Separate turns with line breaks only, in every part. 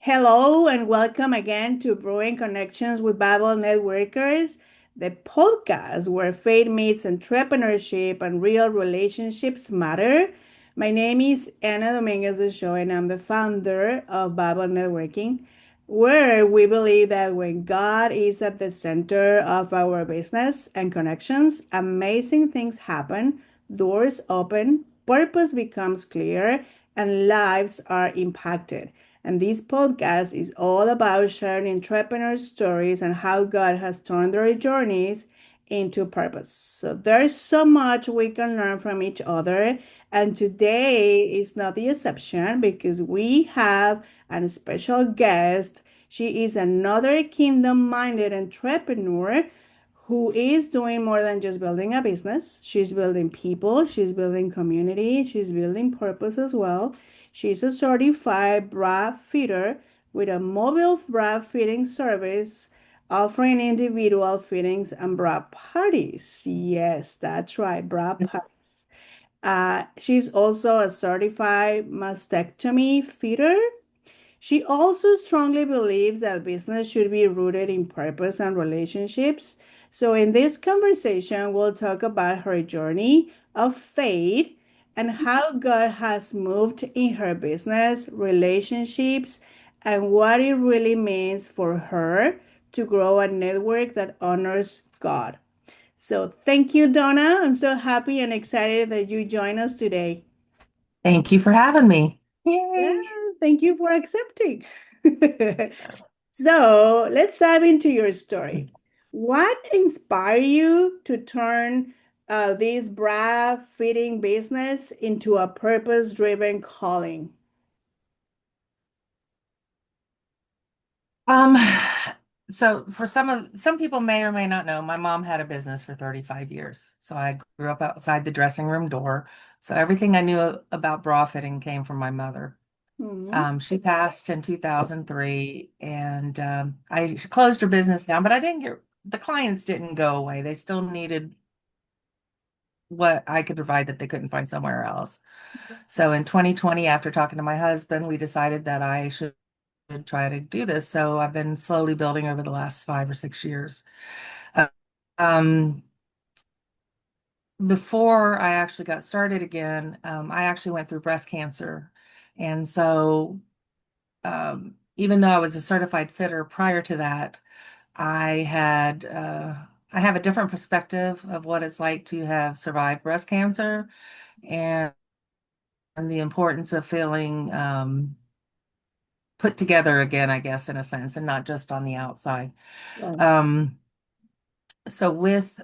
Hello and welcome again to Brewing Connections with Bible Networkers, the podcast where faith meets entrepreneurship and real relationships matter. My name is Ana Dominguez de Show, and I'm the founder of Bible Networking, where we believe that when God is at the center of our business and connections, amazing things happen, doors open, purpose becomes clear, and lives are impacted. And this podcast is all about sharing entrepreneur stories and how God has turned their journeys into purpose. So there's so much we can learn from each other. And today is not the exception because we have a special guest. She is another kingdom minded entrepreneur who is doing more than just building a business. She's building people, she's building community, she's building purpose as well. She's a certified bra fitter with a mobile bra fitting service offering individual fittings and bra parties. Yes, that's right, bra parties. She's also a certified mastectomy fitter. She also strongly believes that business should be rooted in purpose and relationships. So, in this conversation, we'll talk about her journey of faith and how God has moved in her business, relationships, and what it really means for her to grow a network that honors God. So, thank you, Donna. I'm so happy and excited that you join us today.
Thank you for having me.
Yeah,
Yay.
thank you for accepting. So let's dive into your story. What inspired you to turn this bra fitting business into a purpose-driven calling?
Um, so for some people may or may not know, my mom had a business for 35 years. So I grew up outside the dressing room door. So everything I knew about bra fitting came from my mother.
Mhm.
She passed in 2003 and I closed her business down, but I didn't get the clients didn't go away. They still needed what I could provide that they couldn't find somewhere else. So in 2020, after talking to my husband, we decided that I should try to do this. So I've been slowly building over the last 5 or 6 years. Uh, Um, Before I actually got started again, I actually went through breast cancer. And so even though I was a certified fitter prior to that, I had I have a different perspective of what it's like to have survived breast cancer and the importance of feeling put together again, I guess, in a sense, and not just on the outside.
Right.
Um, so with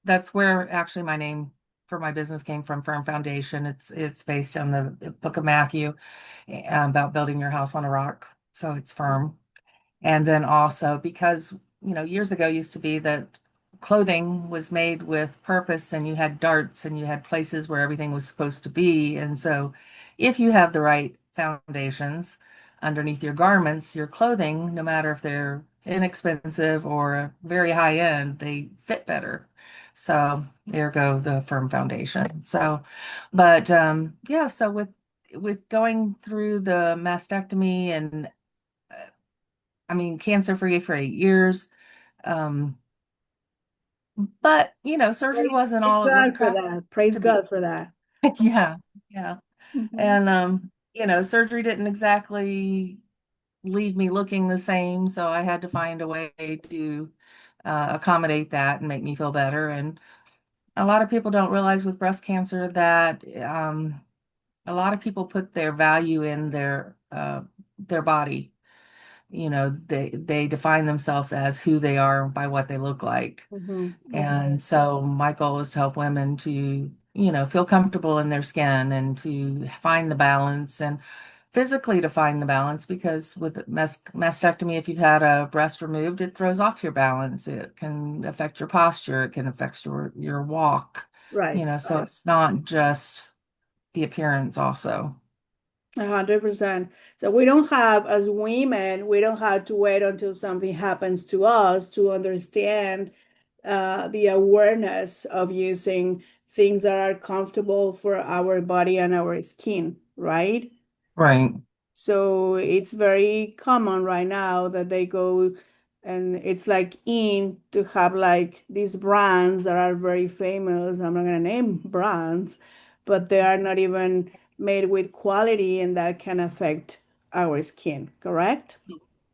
that's where actually my name for my business came from, Firm Foundation. It's based on the Book of Matthew about building your house on a rock. So it's firm. And then also because, years ago used to be that clothing was made with purpose and you had darts and you had places where everything was supposed to be. And so if you have the right foundations underneath your garments, your clothing, no matter if they're inexpensive or very high end, they fit better. So there go the firm foundation. So, but yeah, so with going through the mastectomy and I mean, cancer free for 8 years. Um, but surgery wasn't
Praise
all it was
God for
cracked
that. Praise
to be.
God for that.
Yeah, yeah.
Mhm.
And surgery didn't exactly leave me looking the same, so I had to find a way to accommodate that and make me feel better. And a lot of people don't realize with breast cancer that a lot of people put their value in their body. They define themselves as who they are by what they look like.
Mhm.
And so my goal is to help women to, feel comfortable in their skin and to find the balance and physically to find the balance because with mastectomy, if you've had a breast removed, it throws off your balance. It can affect your posture. It can affect your walk,
Right.
so it's not just the appearance also.
100%. So we don't have, as women, we don't have to wait until something happens to us to understand the awareness of using things that are comfortable for our body and our skin, right?
Right.
So it's very common right now that they go and it's like in to have like these brands that are very famous. I'm not gonna name brands, but they are not even made with quality and that can affect our skin, correct?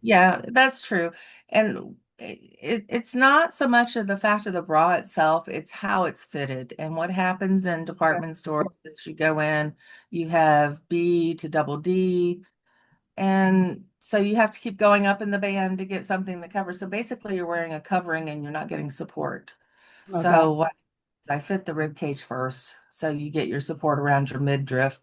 Yeah, that's true. And it's not so much of the fact of the bra itself, it's how it's fitted. And what happens in
Right.
department stores is you go in, you have B to double D, and so you have to keep going up in the band to get something that covers. So basically, you're wearing a covering and you're not getting support.
Okay.
So what I fit the rib cage first, so you get your support around your midriff.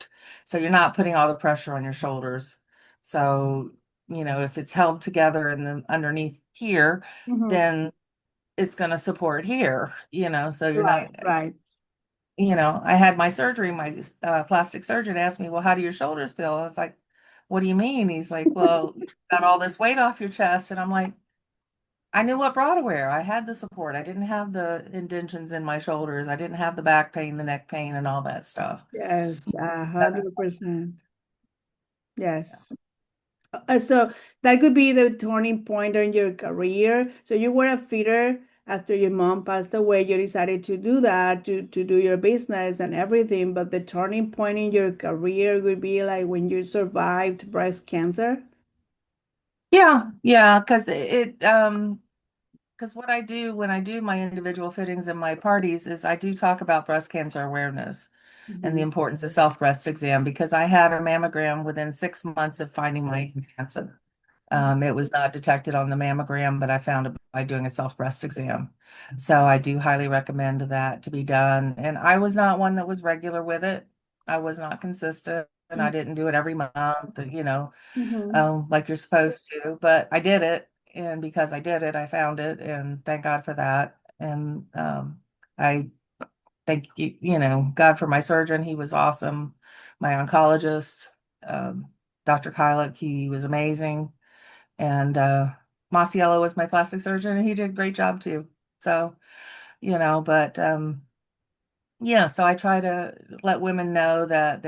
So you're not putting all the pressure on your shoulders. So, if it's held together and then underneath here,
Mhm.
then it's going to support here, so you're
Right,
not,
right.
I had my surgery, my plastic surgeon asked me, well, how do your shoulders feel? I was like, what do you mean? He's like, well, you got all this weight off your chest. And I'm like, I knew what bra to wear. I had the support. I didn't have the indentions in my shoulders. I didn't have the back pain, the neck pain, and all that stuff.
Yes,
That's
100%. Yes. So that could be the turning point in your career. So you were a fitter after your mom passed away. You decided to do that to do your business and everything. But the turning point in your career would be like when you survived breast cancer.
yeah, because what I do when I do my individual fittings and my parties is I do talk about breast cancer awareness and the
Mhm.
importance of self breast exam because I had a mammogram within 6 months of finding my cancer. It was not detected on the mammogram, but I found it by doing a self breast exam. So I do highly recommend that to be done. And I was not one that was regular with it. I was not consistent and I didn't do it every month,
Mhm.
like you're supposed to, but I did it. And because I did it, I found it. And thank God for that. And I thank you, God for my surgeon. He was awesome. My oncologist, Dr. Kylick, he was amazing. And Masiello was my plastic surgeon, and he did a great job too. So, but yeah, so I try to let women know that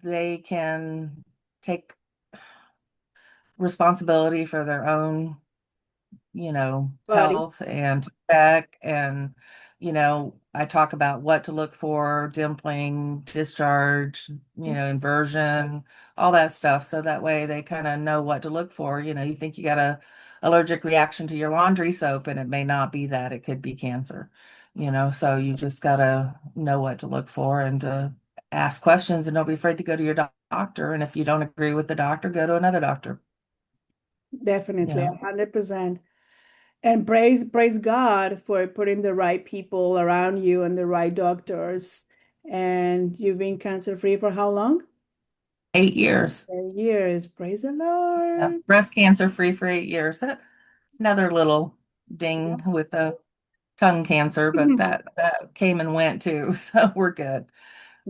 they can take responsibility for their own
Body.
health and check. And, I talk about what to look for, dimpling, discharge, inversion, all that stuff. So that way they kind of know what to look for. You think you got a allergic reaction to your laundry soap and it may not be that, it could be cancer, so you just gotta know what to look for and to ask questions and don't be afraid to go to your doctor. And if you don't agree with the doctor, go to another doctor, you
Definitely,
know.
100%. And praise God for putting the right people around you and the right doctors. And you've been cancer free for how long?
8 years.
10 years. Praise the
Yeah.
Lord.
Breast cancer free for 8 years. Another little
Yeah.
ding with the tongue cancer, but that came and went too, so we're good.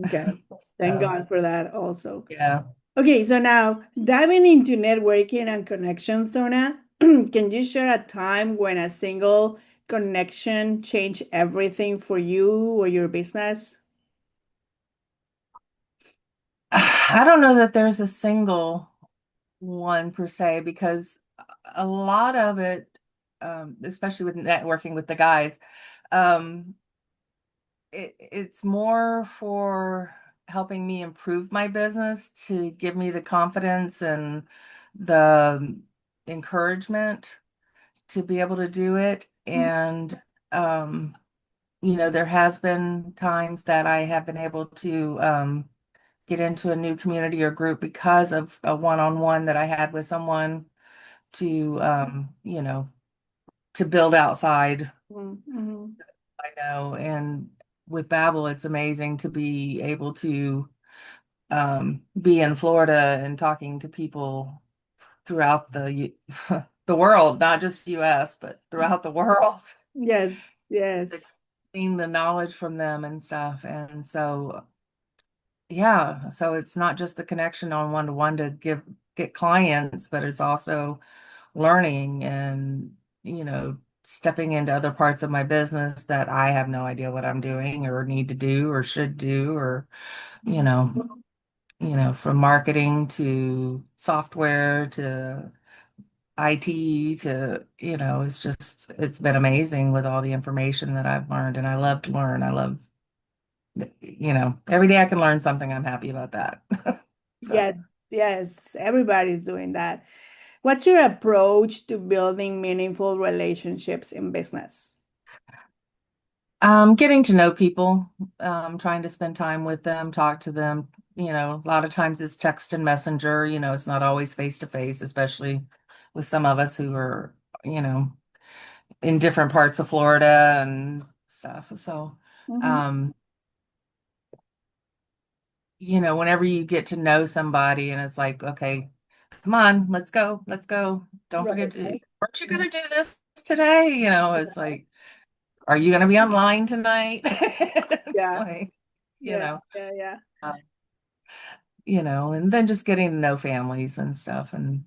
Okay. Thank
So,
God for that also.
yeah.
Okay, so now diving into networking and connections, Donna, can you share a time when a single connection changed everything for you or your business?
I don't know that there's a single one per se because a lot of it, especially with networking with the guys, um, it's more for helping me improve my business to give me the confidence and the encouragement to be able to do it. And, um, there has been times that I have been able to get into a new community or group because of a one-on-one that I had with someone to, to build outside.
Mm-hmm.
I know. And with Babbel, it's amazing to be able to be in Florida and talking to people throughout the world, not just US, but throughout the world.
Yes, yes.
Seeing the knowledge from them and stuff. And so, yeah, so it's not just the connection on one-to-one to get clients, but it's also learning and, stepping into other parts of my business that I have no idea what I'm doing or need to do or should do or, you know. from marketing to software to IT to, it's been amazing with all the information that I've learned, and I love to learn. I love, every day I can learn something. I'm happy about that. So,
Yes, yes, everybody's doing that. What's your approach to building meaningful relationships in business?
getting to know people, trying to spend time with them, talk to them, a lot of times it's text and messenger, it's not always face to face, especially with some of us who are, you know, in different parts of Florida and stuff. So,
Hmm.
um, whenever you get to know somebody and it's like, okay, come on, let's go, let's go. Don't forget
Right,
to,
right.
aren't you going to do this today? It's like, are you going to be online tonight? It's
Yeah,
like, you
yeah,
know,
yeah, yeah.
uh, and then just getting to know families and stuff and,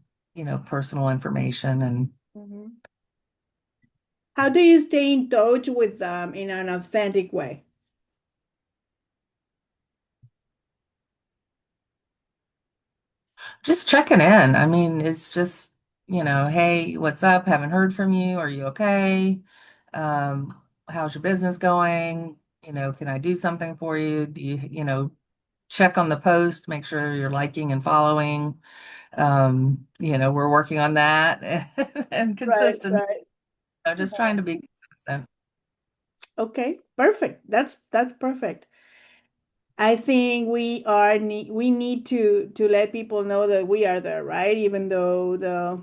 personal information and
Hmm. How do you stay in touch with them in an authentic way?
just checking in. I mean, it's just, hey, what's up? Haven't heard from you. Are you okay? How's your business going? Can I do something for you? Do you, check on the post, make sure you're liking and following. We're working on that and
Right,
consistent.
right.
Just trying to be consistent.
Okay, perfect. That's perfect. I think we need to let people know that we are there, right? Even though the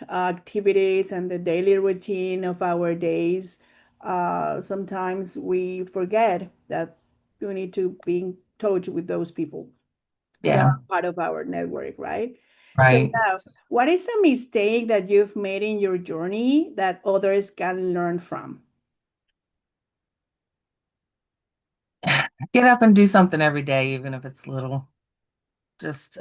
activities and the daily routine of our days, sometimes we forget that we need to be in touch with those people that
Yeah,
are part of our network, right? So
right.
now, what is a mistake that you've made in your journey that others can learn from?
Get up and do something every day, even if it's little. Just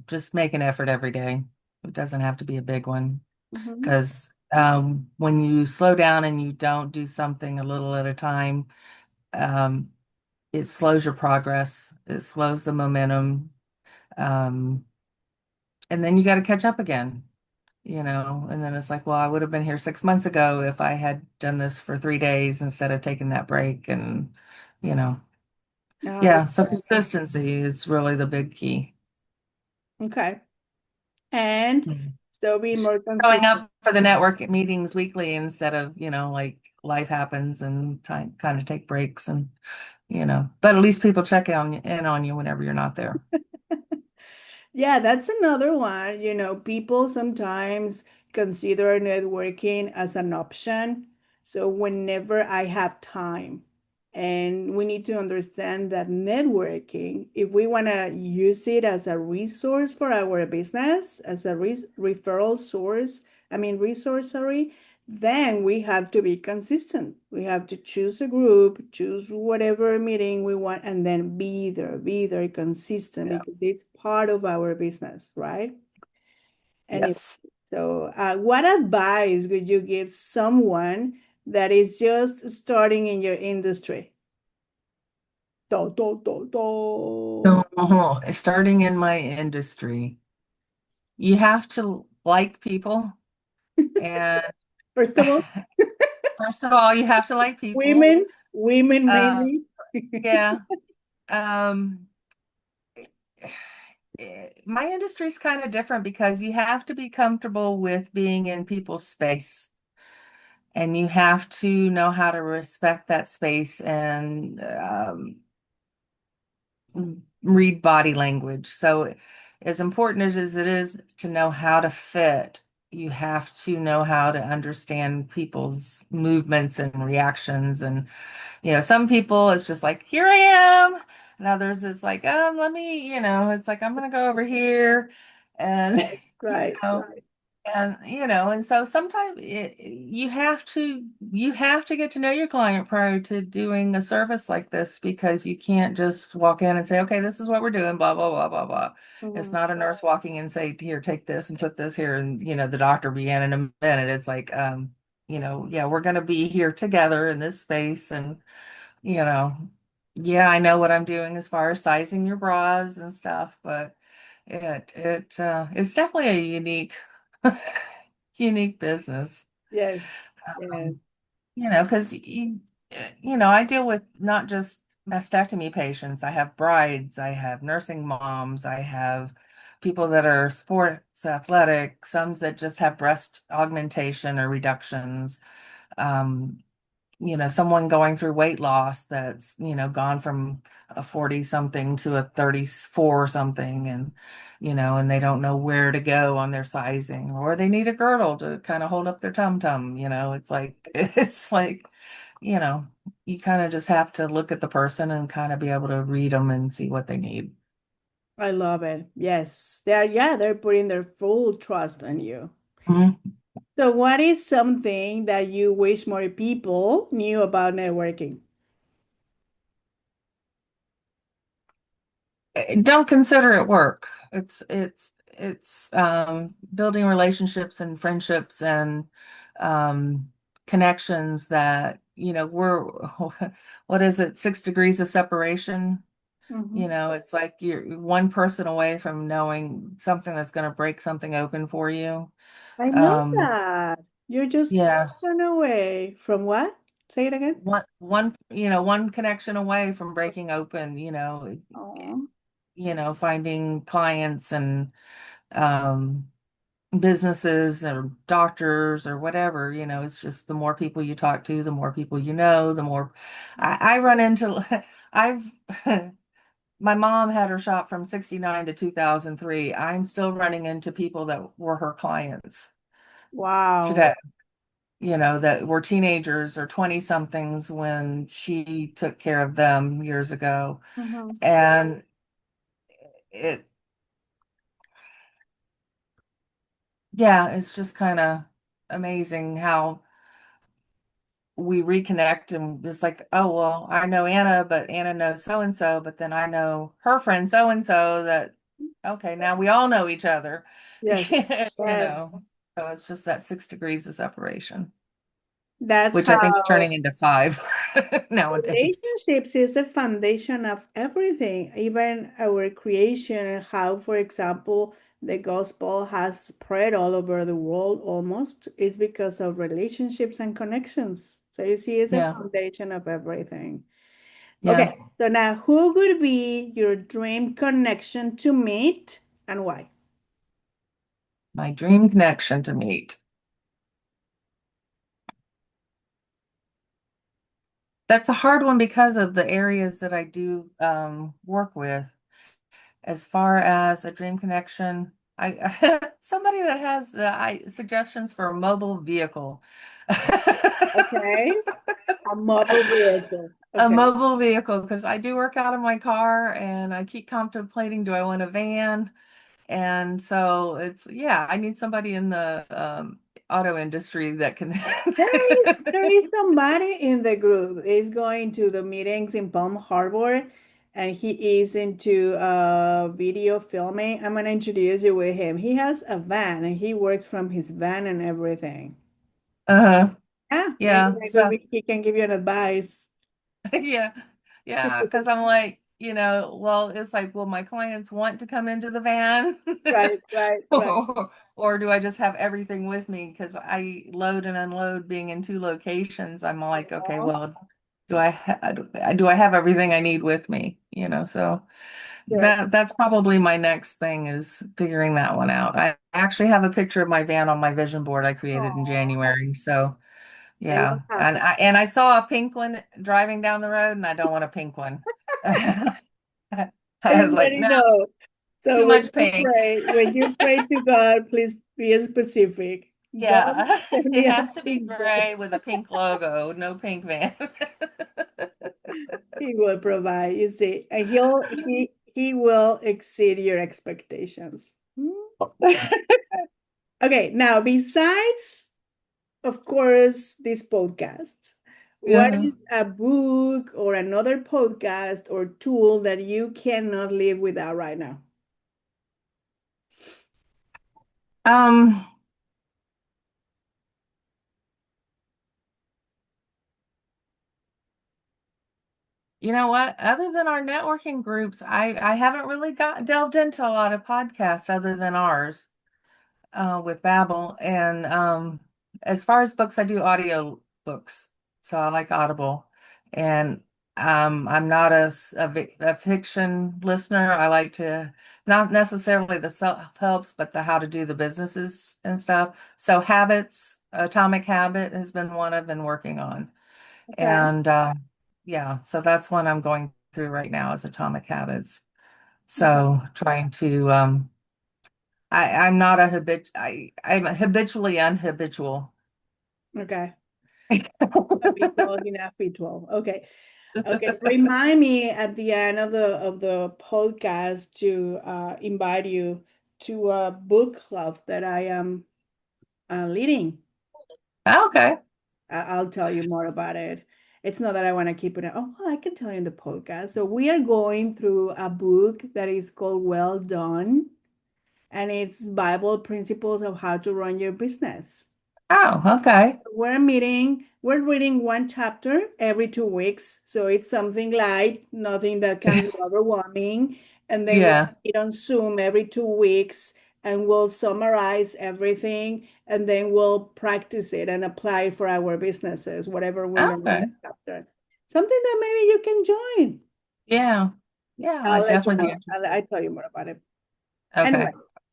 just make an effort every day. It doesn't have to be a big one.
Hmm.
Because when you slow down and you don't do something a little at a time, um, it slows your progress. It slows the momentum. Um, and then you got to catch up again, and then it's like, well, I would have been here 6 months ago if I had done this for 3 days instead of taking that break. And, you know,
Uh,
yeah, so consistency is really the big key.
okay. And
Mhm.
so be more
Showing
consistent.
up for the network meetings weekly instead of, like life happens and time kind of take breaks and, but at least people check in on you whenever you're not there.
Yeah, that's another one. People sometimes consider networking as an option. So whenever I have time, and we need to understand that networking, if we want to use it as a resource for our business, as a referral source, I mean, resource, sorry, then we have to be consistent. We have to choose a group, choose whatever meeting we want, and then be there consistent
Yeah.
because it's part of our business, right? Anyway,
Yes.
so what advice would you give someone that is just starting in your industry? Do, do, do, do.
Starting in my industry, you have to like people. And
First of all,
first of all, you have to like people.
women
Uh,
mainly.
yeah. Um, my industry is kind of different because you have to be comfortable with being in people's space and you have to know how to respect that space and read body language. So, as important as it is to know how to fit, you have to know how to understand people's movements and reactions. And, some people, it's just like, here I am. And others, it's like, let me, it's like, I'm going to go over here. And,
Right,
know,
right.
and so sometimes you have to get to know your client prior to doing a service like this because you can't just walk in and say, okay, this is what we're doing, blah, blah, blah, blah, blah. It's
Mhm.
not a nurse walking in and say, here, take this and put this here, and the doctor be in a minute. It's like, yeah, we're gonna be here together in this space, and you know. Yeah, I know what I'm doing as far as sizing your bras and stuff, but it's definitely a unique business.
Yes, yes.
Um, because I deal with not just mastectomy patients. I have brides, I have nursing moms, I have people that are sports athletic, some that just have breast augmentation or reductions. Um, someone going through weight loss that's, gone from a 40 something to a 34 something and they don't know where to go on their sizing or they need a girdle to kind of hold up their tum tum, it's like it's like, you know, you kind of just have to look at the person and kind of be able to read them and see what they need.
I love it. Yes. They're putting their full trust on you.
Mhm.
So what is something that you wish more people knew about networking?
Don't consider it work. It's building relationships and friendships and um connections that, we're what is it, 6 degrees of separation?
Mhm.
It's like you're one person away from knowing something that's going to break something open for you.
I love
Um,
that. You're just
yeah,
one away from what? Say it again.
one connection away from breaking open,
Oh.
finding clients and um businesses or doctors or whatever, it's just the more people you talk to, the more people the more I run into I've my mom had her shop from 69 to 2003. I'm still running into people that were her clients
Wow.
today, that were teenagers or 20 somethings when she took care of them years ago.
Mhm.
And it, yeah, it's just kind of amazing how we reconnect and it's like, oh, well, I know Anna, but Anna knows so and so, but then I know her friend so and so that, okay, now we all know each other,
Yes.
you know.
Yes.
So it's just that 6 degrees of separation,
That's
which I think is
how
turning into five nowadays.
relationships is the foundation of everything, even our creation, and how, for example, the gospel has spread all over the world almost. It's because of relationships and connections. So you see, it's a
Yeah,
foundation of everything.
yeah.
Okay, so now who would be your dream connection to meet and why?
My dream connection to meet. That's a hard one because of the areas that I do work with. As far as a dream connection, I somebody that has suggestions for a mobile vehicle.
Okay, a mobile vehicle.
A
Okay.
mobile vehicle, because I do work out of my car and I keep contemplating, do I want a van? And so it's, yeah, I need somebody in the auto industry that can.
There is somebody in the group is going to the meetings in Palm Harbor and he is into video filming. I'm gonna introduce you with him. He has a van and he works from his van and everything.
Uh,
Yeah, maybe
yeah.
that could
So
be, he can give you an advice.
yeah, yeah, because I'm like, well, it's like, will my clients want to come into the van?
Right, right, right.
Or do I just have everything with me? Because I load and unload being in two locations. I'm like, okay,
Oh,
well, do I have everything I need with me? So
yes.
that's probably my next thing is figuring that one out. I actually have a picture of my van on my vision board I created in
Oh,
January. So
they
yeah,
will
and
happen.
I saw a pink one driving down the road, and I don't want a pink one.
I
I was like,
already
no,
know. So
too
when
much
you
pink.
pray, when you pray to God, please be specific. Don't
Yeah,
send
it
me a
has to be
pink one.
gray with a pink logo, no pink van.
He will provide, you see, and he will exceed your expectations. Hmm. Okay, now besides, of course, this podcast, what
Yeah.
is a book or another podcast or tool that you cannot live without right now?
Um, You know what? Other than our networking groups, I haven't really got delved into a lot of podcasts other than ours with Babbel. And as far as books, I do audio books, so I like Audible. And I'm not a fiction listener. I like to not necessarily the self-helps, but the how to do the businesses and stuff. So Habits, Atomic Habit has been one I've been working on.
Okay.
And yeah, so that's one I'm going through right now is Atomic Habits.
Okay.
So trying to I'm not a I'm habitually unhabitual.
Okay. Habitual, inhabitual. Okay. Okay. Remind me at the end of the podcast to invite you to a book club that I am leading.
Okay.
I'll tell you more about it. It's not that I want to keep it. Oh, well, I can tell you in the podcast. So we are going through a book that is called Well Done, and it's Bible principles of how to run your business.
Oh, okay.
We're reading one chapter every 2 weeks. So it's something light, nothing that can be overwhelming. And then we'll
Yeah.
meet on Zoom every 2 weeks and we'll summarize everything and then we'll practice it and apply it for our businesses, whatever we learn in
Okay.
the chapter. Something that maybe you can join.
Yeah. Yeah,
I'll
I'd
let you
definitely be
know.
interested.
I'll tell you more about it. Anyway,
Okay.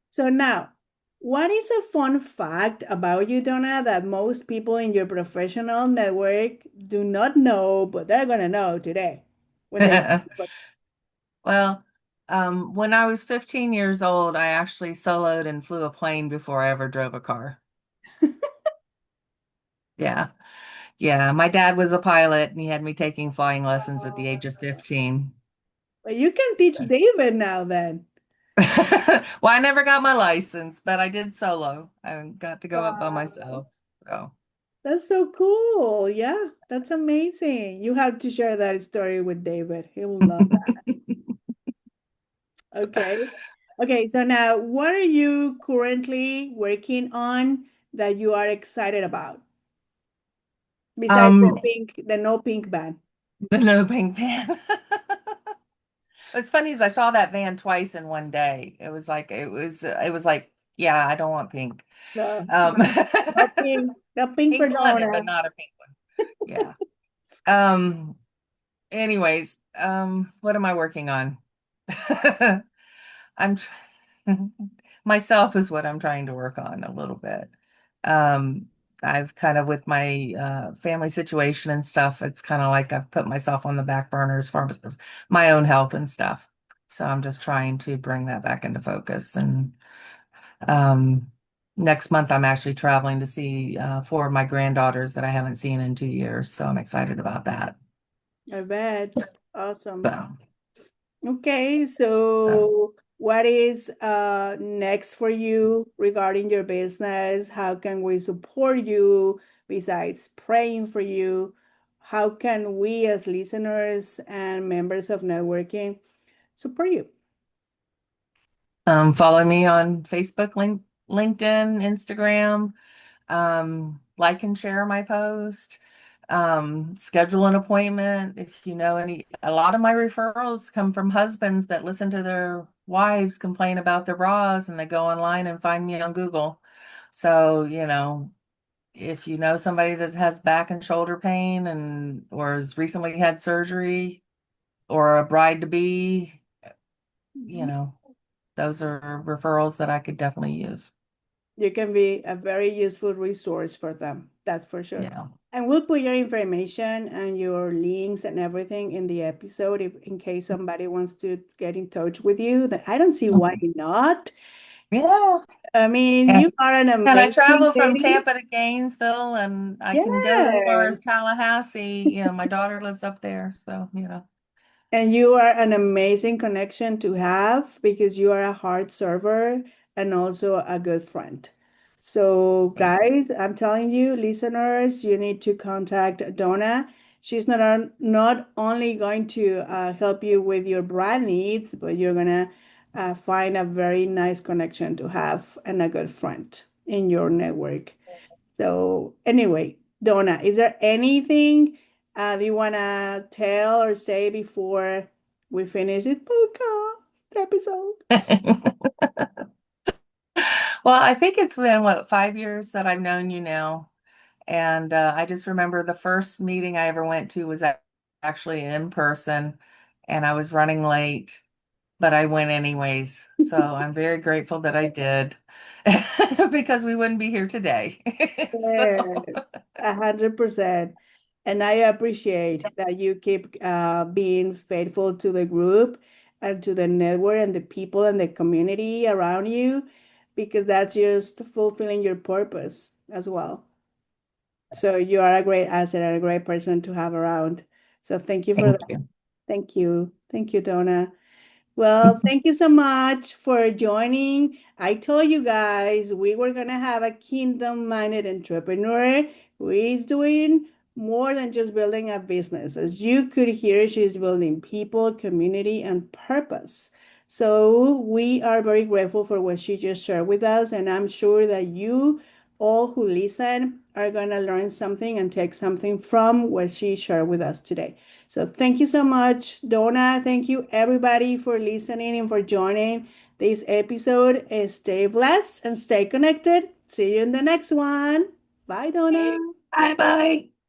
so now, what is a fun fact about you, Donna, that most people in your professional network do not know, but they're gonna know today when they
Well, when I was 15 years old, I actually soloed and flew a plane before I ever drove a car. Yeah. Yeah. My dad was a pilot and he had me taking flying lessons at the age of 15.
Well, you can teach
So.
David now then.
Well, I never got my license, but I did solo. I got to go up by
Wow.
myself. So.
That's so cool. Yeah, that's amazing. You have to share that story with David. He will love that. Okay. Okay, so now what are you currently working on that you are excited about besides
Um,
the no pink ban?
the no pink van. What's funny is I saw that van twice in one day. It was like, yeah, I don't want pink.
No,
Um,
no, no pink, no pink for
pink on it,
Donna.
but not a pink one. Yeah. Um, anyways, what am I working on? I'm tr myself is what I'm trying to work on a little bit. Um, I've kind of with my family situation and stuff, it's kind of like I've put myself on the back burner as far as my own health and stuff. So I'm just trying to bring that back into focus. And um, next month, I'm actually traveling to see four of my granddaughters that I haven't seen in 2 years. So I'm excited about that.
I bet. Awesome.
So,
Okay,
so.
so what is next for you regarding your business? How can we support you besides praying for you? How can we as listeners and members of networking support you?
Follow me on Facebook, LinkedIn, Instagram. Like and share my post. Schedule an appointment if you know any. A lot of my referrals come from husbands that listen to their wives complain about their bras and they go online and find me on Google. So, if you know somebody that has back and shoulder pain and or has recently had surgery or a bride to be, you
Mhm.
know, those are referrals that I could definitely use.
You can be a very useful resource for them, that's for sure.
Yeah.
And we'll put your information and your links and everything in the episode if in case somebody wants to get in touch with you. That I don't see why not.
Yeah.
I mean,
And
you are an
and I
amazing
travel from
lady.
Tampa to Gainesville and I can go as far
Yeah.
as Tallahassee. My daughter lives up there, so.
And you are an amazing connection to have because you are a hard server and also a good friend. So, guys, I'm telling you, listeners, you need to contact Donna. She's not only going to help you with your brand needs, but you're gonna find a very nice connection to have and a good friend in your network. So, anyway, Donna, is there anything Do you want to tell or say before we finish this podcast episode?
Well, I think it's been what, 5 years that I've known you now. And I just remember the first meeting I ever went to was actually in person, and I was running late, but I went anyways. So I'm very grateful that I did because we wouldn't be here today. So
Yes, 100%. And I appreciate that you keep being faithful to the group and to the network and the people and the community around you, because that's just fulfilling your purpose as well. So you are a great asset and a great person to have around. So thank you for
thank
that.
you.
Thank you. Thank you, Donna. Well, thank you so much for joining. I told you guys we were going to have a kingdom-minded entrepreneur who is doing more than just building a business. As you could hear, she's building people, community, and purpose. So we are very grateful for what she just shared with us, and I'm sure that you all who listen are going to learn something and take something from what she shared with us today. So thank you so much, Donna. Thank you everybody for listening and for joining this episode. Stay blessed and stay connected. See you in the next one. Bye, Donna.
Bye bye.